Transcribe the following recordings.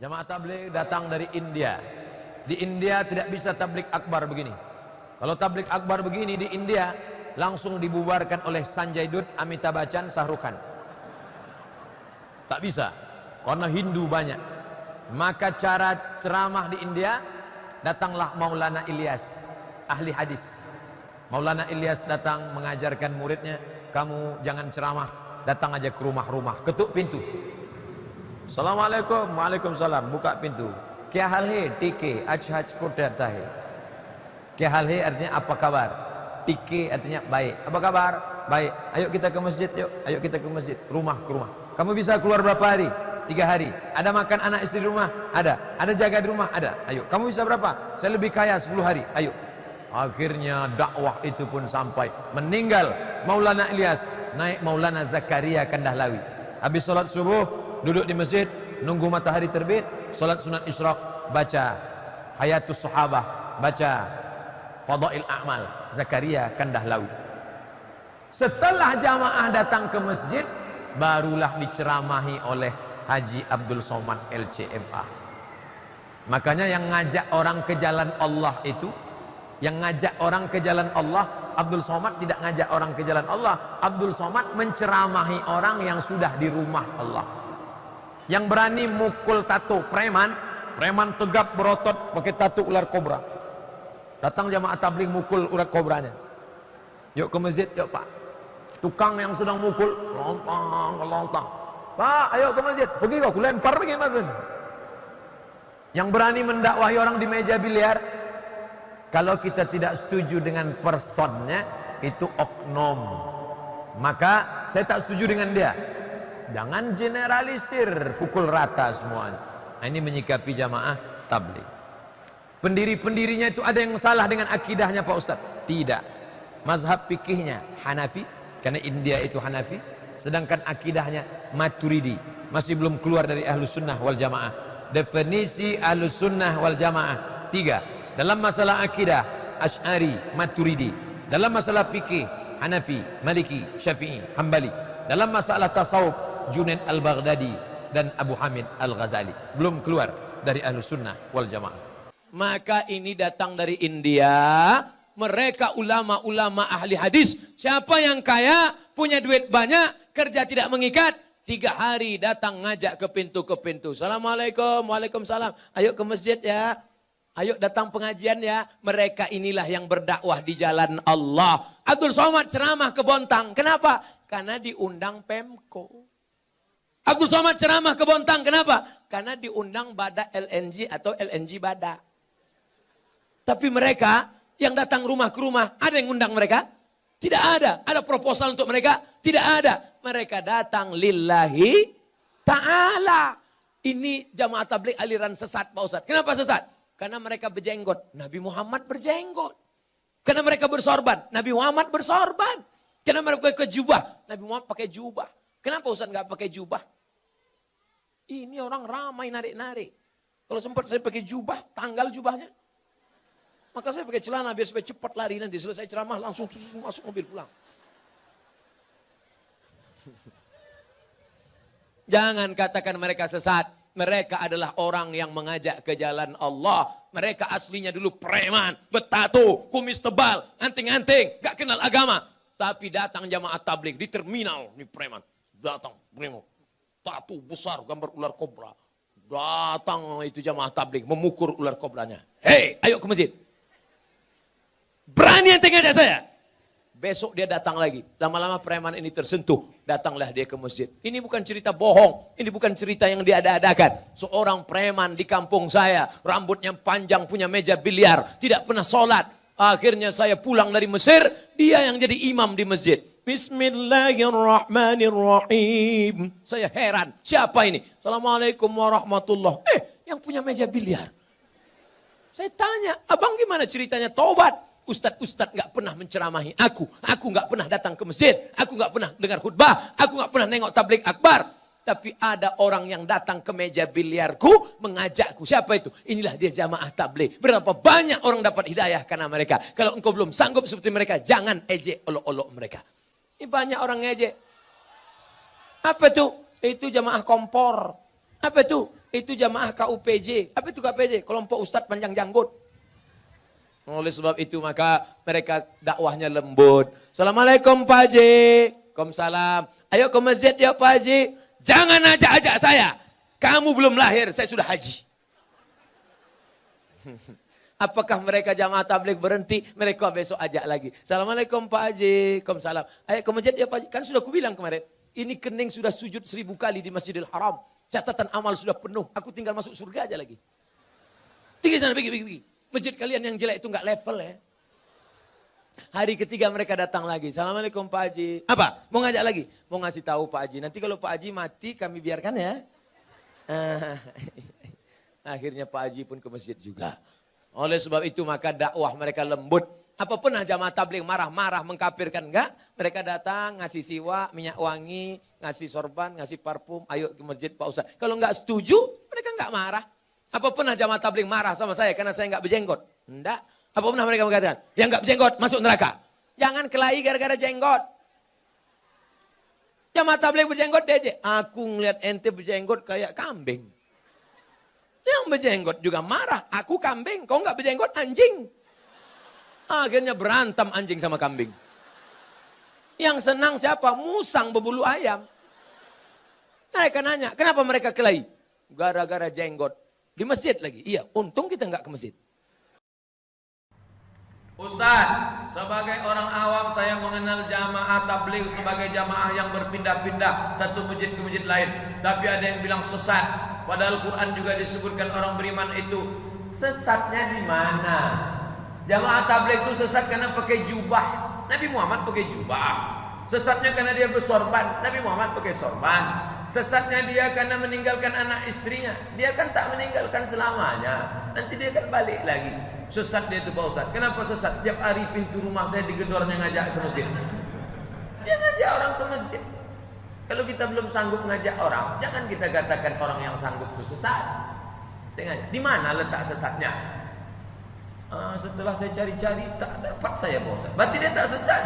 Jamaah tabligh datang dari India. Di India tidak bisa tabligh akbar begini. Kalau tabligh akbar begini di India langsung dibubarkan oleh Sanjay Dutt, Amitabh Bachchan, Shah Rukh Khan. Tak bisa, karena Hindu banyak. Maka cara ceramah di India, datanglah Maulana Ilyas, ahli hadis. Maulana Ilyas datang mengajarkan muridnya, kamu jangan ceramah, datang aja ke rumah-rumah, ketuk pintu. Assalamualaikum, waalaikumsalam, buka pintu. Kya hal hai, tike, aj ko deta hai. Kya hal hai artinya apa kabar? Tike artinya baik. Apa kabar? Baik. Ayo kita ke masjid, yuk. Ayo kita ke masjid, rumah ke rumah. Kamu bisa keluar berapa hari? 3 hari. Ada makan anak istri di rumah? Ada. Ada jaga di rumah? Ada. Ayo. Kamu bisa berapa? Saya lebih kaya 10 hari. Ayo. Akhirnya dakwah itu pun sampai. Meninggal Maulana Ilyas, naik Maulana Zakaria Kandahlawi. Habis sholat subuh, duduk di masjid, nunggu matahari terbit, sholat sunat isyraq, baca Hayatus Sahabah, baca Fadail A'mal, Zakaria Kandahlawi. Setelah jamaah datang ke masjid, barulah diceramahi oleh Haji Abdul Somad LCMA. Makanya yang ngajak orang ke jalan Allah itu, yang ngajak orang ke jalan Allah, Abdul Somad tidak ngajak orang ke jalan Allah. Abdul Somad menceramahi orang yang sudah di rumah Allah. Yang berani mukul tato preman, preman tegap berotot pakai tato ular kobra. Datang jamaah tabligh mukul ular kobranya. Yuk ke masjid, yuk Pak. Tukang yang sedang mukul, lontang. Pak, ayo ke masjid. Pergi kok, lempar lagi masjid. Yang berani mendakwahi orang di meja biliar, kalau kita tidak setuju dengan personnya, itu oknum. Maka saya tak setuju dengan dia. Jangan generalisir, pukul rata semuanya. Nah, ini menyikapi jamaah tabligh. Pendiri-pendirinya itu ada yang salah dengan akidahnya Pak Ustaz? Tidak. Mazhab fikihnya Hanafi, karena India itu Hanafi. Sedangkan akidahnya Maturidi. Masih belum keluar dari Ahlus Sunnah wal Jamaah. Definisi Ahlus Sunnah wal Jamaah 3. Dalam masalah akidah, Asy'ari, Maturidi. Dalam masalah fikih, Hanafi, Maliki, Syafi'i, Hambali. Dalam masalah tasawuf, Junaid al-Baghdadi dan Abu Hamid al-Ghazali. Belum keluar dari Ahlus Sunnah wal Jamaah. Maka ini datang dari India. Mereka ulama-ulama ahli hadis. Siapa yang kaya, punya duit banyak, kerja tidak mengikat, 3 hari datang ngajak ke pintu. Assalamualaikum, waalaikumsalam. Ayo ke masjid ya. Ayo datang pengajian ya. Mereka inilah yang berdakwah di jalan Allah. Abdul Somad ceramah ke Bontang. Kenapa? Karena diundang Pemko. Abdul Somad ceramah ke Bontang. Kenapa? Karena diundang Bada LNG atau LNG Bada. Tapi mereka yang datang rumah ke rumah, ada yang undang mereka? Tidak ada. Ada proposal untuk mereka? Tidak ada. Mereka datang lillahi ta'ala. Ini jamaah tabligh aliran sesat Pak Ustaz. Kenapa sesat? Karena mereka berjenggot. Nabi Muhammad berjenggot. Karena mereka bersorban. Nabi Muhammad bersorban. Karena mereka pakai jubah. Nabi Muhammad pakai jubah. Kenapa Ustaz nggak pakai jubah? Ini orang ramai narik-narik. Kalau sempat saya pakai jubah, tanggal jubahnya. Maka saya pakai celana biar supaya cepat lari, nanti selesai ceramah langsung masuk mobil pulang. Jangan katakan mereka sesat. Mereka adalah orang yang mengajak ke jalan Allah. Mereka aslinya dulu preman, bertato, kumis tebal, anting-anting, gak kenal agama. Tapi datang jamaah tabligh di terminal, nih preman. Datang, preman, tato besar, gambar ular kobra. Datang itu jamaah tabligh, memukul ular kobranya. Hei, ayo ke masjid. Berani yang ngajak saya. Besok dia datang lagi. Lama-lama preman ini tersentuh. Datanglah dia ke masjid. Ini bukan cerita bohong. Ini bukan cerita yang diada-adakan. Seorang preman di kampung saya. Rambutnya panjang, punya meja biliar. Tidak pernah sholat. Akhirnya saya pulang dari Mesir. Dia yang jadi imam di masjid. Bismillahirrahmanirrahim. Saya heran. Siapa ini? Assalamualaikum warahmatullahi. Yang punya meja biliar. Saya tanya, abang gimana ceritanya tobat? Ustadz gak pernah menceramahi aku. Aku gak pernah datang ke masjid. Aku gak pernah dengar khutbah. Aku gak pernah nengok tabligh akbar. Tapi ada orang yang datang ke meja biliarku mengajakku. Siapa itu? Inilah dia jamaah tabligh. Berapa banyak orang dapat hidayah karena mereka. Kalau engkau belum sanggup seperti mereka, jangan ejek olok-olok mereka. Ini banyak orang ngejek. Apa itu? Itu jamaah kompor. Apa itu? Itu jamaah KUPJ. Apa itu KUPJ? Kelompok Ustadz Panjang Janggut. Oleh sebab itu maka mereka dakwahnya lembut. Assalamualaikum Pak Haji. Waalaikumsalam. Ayo ke masjid ya Pak Haji. Jangan ajak-ajak saya. Kamu belum lahir, saya sudah haji. Apakah mereka jamaah tabligh berhenti? Mereka besok ajak lagi. Assalamualaikum Pak Haji. Waalaikumsalam. Ayo ke masjid ya Pak Haji. Kan sudah kubilang kemarin. Ini kening sudah sujud 1000 kali di Masjidil Haram. Catatan amal sudah penuh. Aku tinggal masuk surga aja lagi. Tinggi sana, pergi. Masjid kalian yang jelek itu nggak level ya. Hari ketiga mereka datang lagi. Assalamualaikum Pak Haji. Apa? Mau ngajak lagi? Mau ngasih tahu Pak Haji. Nanti kalau Pak Haji mati kami biarkan ya. Akhirnya Pak Haji pun ke masjid juga. Oleh sebab itu maka dakwah mereka lembut. Apa pernah jamaah tabligh marah-marah mengkafirkan? Enggak. Mereka datang ngasih siwak, minyak wangi, ngasih sorban, ngasih parfum. Ayo ke masjid Pak Ustaz. Kalau enggak setuju mereka enggak marah. Apa pernah jamaah tabligh marah sama saya karena saya enggak berjenggot? Enggak. Apa pernah mereka mengatakan, yang enggak berjenggot masuk neraka? Jangan kelahi gara-gara jenggot. Jamaah tabligh berjenggot dia aja. Aku ngeliat ente berjenggot kayak kambing. Yang berjenggot juga marah. Aku kambing, kau enggak berjenggot anjing. Akhirnya berantem anjing sama kambing. Yang senang siapa? Musang berbulu ayam. Mereka nanya, kenapa mereka kelahi? Gara-gara jenggot. Di masjid lagi. Iya, untung kita enggak ke masjid. Ustaz, sebagai orang awam saya mengenal jamaah tabligh sebagai jamaah yang berpindah-pindah satu masjid ke masjid lain. Tapi ada yang bilang sesat. Padahal Quran juga disebutkan orang beriman itu. Sesatnya di mana? Jamaah tabligh itu sesat karena pakai jubah. Nabi Muhammad pakai jubah. Sesatnya karena dia bersorban. Nabi Muhammad pakai sorban. Sesatnya dia karena meninggalkan anak istrinya. Dia kan tak meninggalkan selamanya. Nanti dia kan balik lagi. Sesat dia itu Pak Ustaz. Kenapa sesat? Tiap hari pintu rumah saya digedornya ngajak ke masjid. Dia ngajak orang ke masjid. Kalau kita belum sanggup ngajak orang, jangan kita katakan orang yang sanggup itu sesat. Dengan di mana letak sesatnya? Setelah saya cari-cari tak dapat saya Pak Ustaz. Berarti dia tak sesat.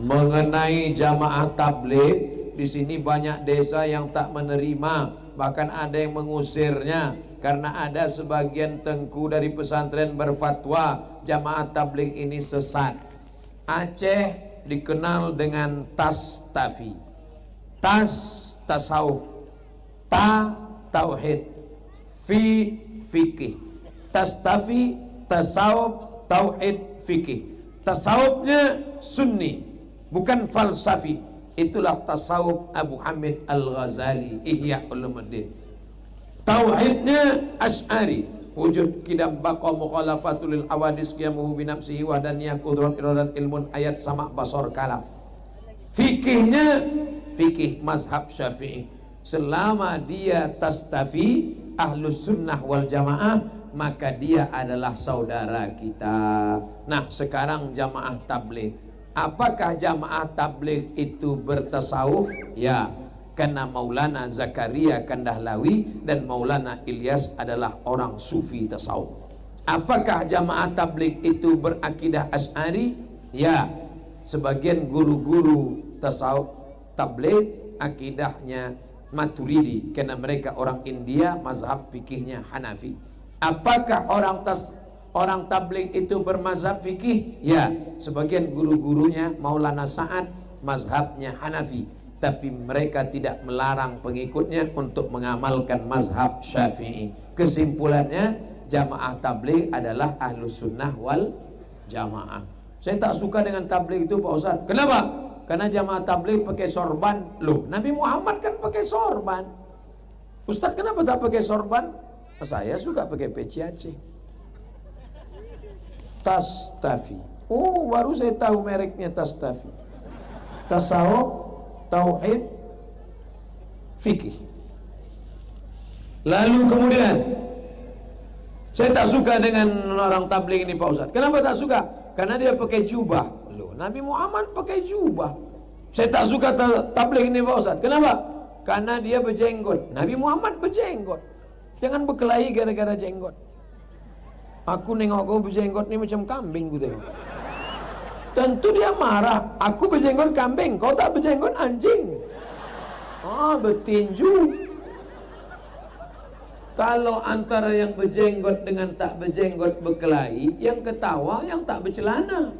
Mengenai jamaah tabligh, di sini banyak desa yang tak menerima, bahkan ada yang mengusirnya karena ada sebagian tengku dari pesantren berfatwa jamaah tabligh ini sesat. Aceh dikenal dengan tas-tafi. Tas tasawuf, ta tauhid, fi fikih. Tas-tafi, tasawuf, tauhid, fikih. Tasawufnya sunni, bukan falsafi. Itulah tasawuf Abu Hamid Al-Ghazali, Ihya Ulumuddin. Tauhidnya Asy'ari, wujud kidam baqa mukhalafatul lil hawadis qiyamuhu bi nafsihi wa daniyah qudrat iradat ilmun ayat sama basar kalam. Fikihnya fikih mazhab Syafi'i. Selama dia tastafi ahlus sunnah wal jamaah, maka dia adalah saudara kita. Nah, sekarang jamaah tabligh. Apakah jamaah tabligh itu bertasawuf? Ya, karena Maulana Zakaria Kandahlawi dan Maulana Ilyas adalah orang sufi tasawuf. Apakah jamaah tabligh itu berakidah Asy'ari? Ya, sebagian guru-guru tasawuf tabligh akidahnya Maturidi karena mereka orang India, mazhab fikihnya Hanafi. Apakah orang tabligh itu bermazhab fikih? Ya, sebagian guru-gurunya Maulana Sa'ad mazhabnya Hanafi, tapi mereka tidak melarang pengikutnya untuk mengamalkan mazhab Syafi'i. Kesimpulannya, jamaah tabligh adalah ahlus sunnah wal jamaah. Saya tak suka dengan tabligh itu Pak Ustaz. Kenapa? Karena jamaah tabligh pakai sorban. Loh, Nabi Muhammad kan pakai sorban. Ustaz kenapa tak pakai sorban? Saya suka pakai peci Aceh. Tas-tafi. Oh, baru saya tahu mereknya tas-tafi. Tasawuf, tauhid, fikih. Lalu kemudian saya tak suka dengan orang tabligh ini Pak Ustaz. Kenapa tak suka? Karena dia pakai jubah. Loh, Nabi Muhammad pakai jubah. Saya tak suka tabligh ini Pak Ustaz. Kenapa? Karena dia berjenggot. Nabi Muhammad berjenggot. Jangan berkelahi gara-gara jenggot. Aku nengok kau berjenggot ni macam kambing ku tengok. Tentu dia marah. Aku berjenggot kambing, kau tak berjenggot anjing. Bertinju. Kalau antara yang berjenggot dengan tak berjenggot berkelahi, yang ketawa yang tak bercelana.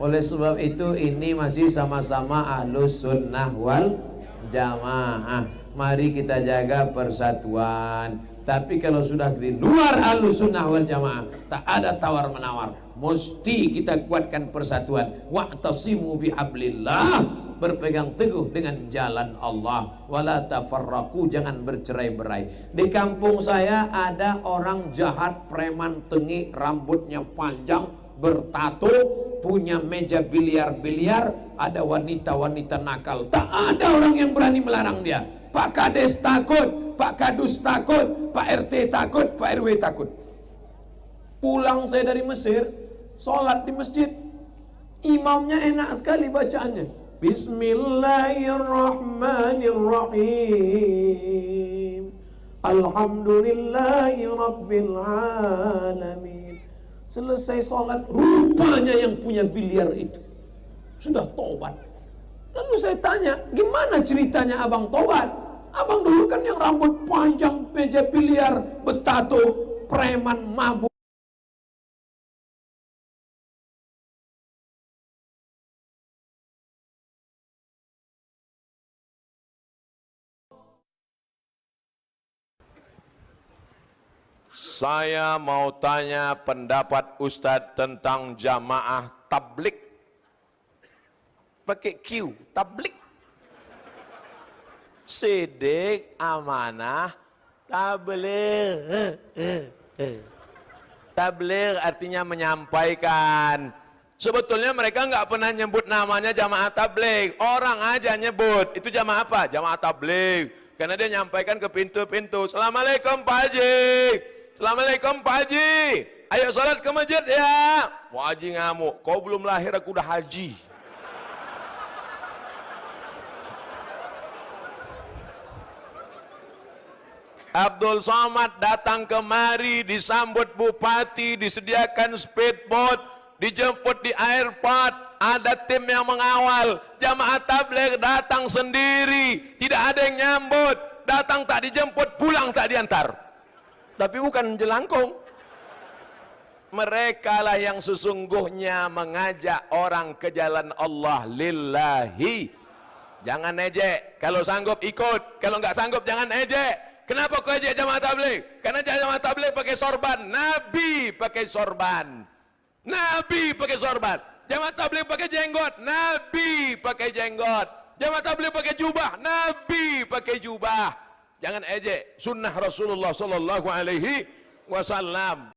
Oleh sebab itu ini masih sama-sama Ahlus Sunnah wal Jamaah. Mari kita jaga persatuan. Tapi kalau sudah di luar Ahlus Sunnah wal Jamaah, tak ada tawar-menawar. Mesti kita kuatkan persatuan. Wa'tasimu bihablillah, berpegang teguh dengan jalan Allah. Wala tafarraqu, jangan bercerai-berai. Di kampung saya ada orang jahat, preman tengik, rambutnya panjang, bertato, punya meja biliar-biliar, ada wanita-wanita nakal. Tak ada orang yang berani melarang dia. Pak Kades takut, Pak Kadus takut, Pak RT takut, Pak RW takut. Pulang saya dari Mesir, sholat di masjid, imamnya enak sekali bacaannya. Bismillahirrahmanirrahim, Alhamdulillahi Rabbil Alamin. Selesai sholat, rupanya yang punya biliar itu sudah tobat. Lalu saya tanya, gimana ceritanya abang tobat? Abang dulu kan yang rambut panjang, meja biliar, bertato, preman, mabuk. Saya mau tanya pendapat Ustadz tentang jamaah tablik. Pakai Q, tablik. Sidik, amanah, tabligh. Tabligh artinya menyampaikan. Sebetulnya mereka nggak pernah nyebut namanya jamaah tabligh. Orang aja nyebut. Itu jamaah apa? Jamaah tabligh. Karena dia nyampaikan ke pintu-pintu. Assalamualaikum Pak Haji. Assalamualaikum Pak Haji. Ayo salat ke masjid ya. Pak Haji ngamuk. Kau belum lahir aku udah haji. Abdul Somad datang kemari, disambut bupati, disediakan speedboat, dijemput di airport, ada tim yang mengawal. Jamaah tabligh datang sendiri, tidak ada yang nyambut, datang tak dijemput, pulang tak diantar. Tapi bukan jelangkung. Mereka lah yang sesungguhnya mengajak orang ke jalan Allah lillahi. Jangan ejek, kalau sanggup ikut, kalau nggak sanggup jangan ejek. Kenapa kau ajak jamaah tabligh? Karena jamaah tabligh pakai sorban. Nabi pakai sorban. Nabi pakai sorban. Jamaah tabligh pakai jenggot. Nabi pakai jenggot. Jamaah tabligh pakai jubah. Nabi pakai jubah. Jangan ejek sunnah Rasulullah sallallahu alaihi wasallam.